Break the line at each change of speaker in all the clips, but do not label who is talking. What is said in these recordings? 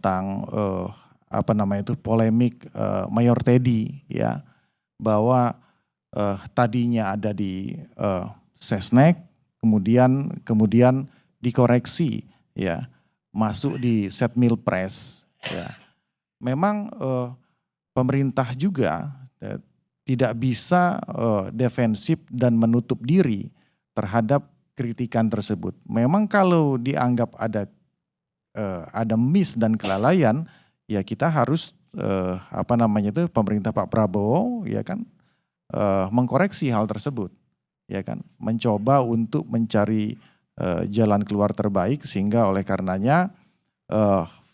tentang polemik Mayor Teddy ya, bahwa tadinya ada di Sesnek, kemudian dikoreksi ya, masuk di Setmilpres ya. Memang pemerintah juga tidak bisa defensif dan menutup diri terhadap kritikan tersebut. Memang kalau dianggap ada miss dan kelalaian, ya kita harus pemerintah Pak Prabowo ya kan mengkoreksi hal tersebut, ya kan, mencoba untuk mencari jalan keluar terbaik, sehingga oleh karenanya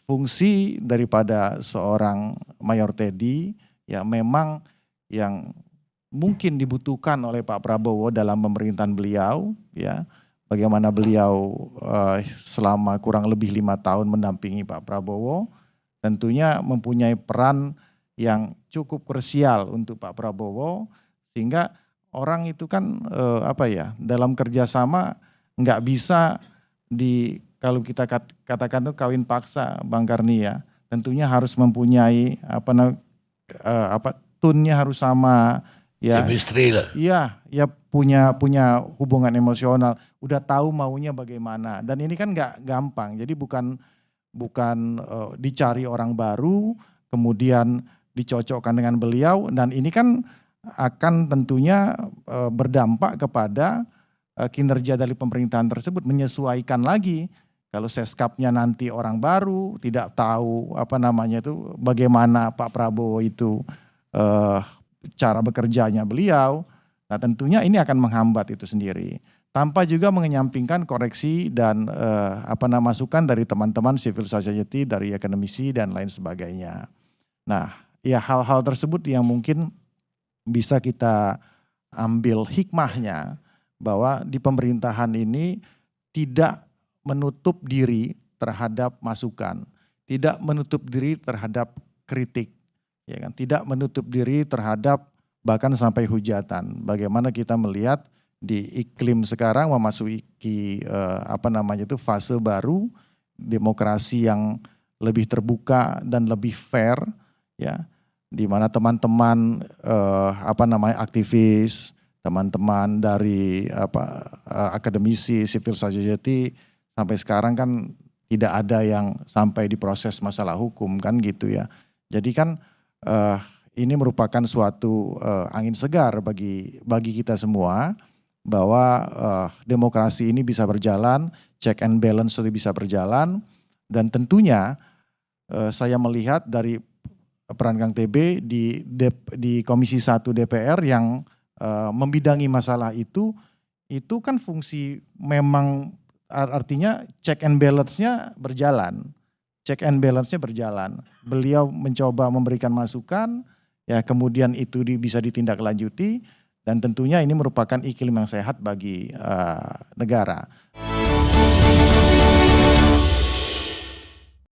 fungsi daripada seorang Mayor Teddy ya memang yang mungkin dibutuhkan oleh Pak Prabowo dalam pemerintahan beliau ya. Bagaimana beliau selama kurang lebih 5 tahun mendampingi Pak Prabowo, tentunya mempunyai peran yang cukup krusial untuk Pak Prabowo, sehingga orang itu kan dalam kerjasama nggak bisa kalau kita katakan tuh kawin paksa, Bang Karni ya. Tentunya harus mempunyai tune-nya harus sama ya.
Chemistry lah.
Iya, ya punya hubungan emosional, udah tahu maunya bagaimana. Dan ini kan nggak gampang. Jadi bukan dicari orang baru kemudian dicocokkan dengan beliau, dan ini kan akan tentunya berdampak kepada kinerja dari pemerintahan tersebut, menyesuaikan lagi. Kalau seskapnya nanti orang baru, tidak tahu bagaimana Pak Prabowo itu cara bekerjanya beliau. Nah tentunya ini akan menghambat itu sendiri. Tanpa juga mengenyampingkan koreksi dan masukan dari teman-teman civil society, dari akademisi dan lain sebagainya. Nah ya hal-hal tersebut yang mungkin bisa kita ambil hikmahnya, bahwa di pemerintahan ini tidak menutup diri terhadap masukan, tidak menutup diri terhadap kritik, ya kan, tidak menutup diri terhadap bahkan sampai hujatan. Bagaimana kita melihat di iklim sekarang memasuki fase baru demokrasi yang lebih terbuka dan lebih fair ya, di mana teman-teman aktivis, teman-teman dari akademisi, civil society sampai sekarang kan tidak ada yang sampai diproses masalah hukum kan gitu ya. Jadi kan ini merupakan suatu angin segar bagi kita semua, bahwa demokrasi ini bisa berjalan, check and balance itu bisa berjalan, dan tentunya saya melihat dari peran Kang TB di Komisi 1 DPR yang membidangi masalah itu kan fungsi memang artinya check and balance-nya berjalan. Check and balance-nya berjalan. Beliau mencoba memberikan masukan, ya kemudian itu bisa ditindaklanjuti, dan tentunya ini merupakan iklim yang sehat bagi negara.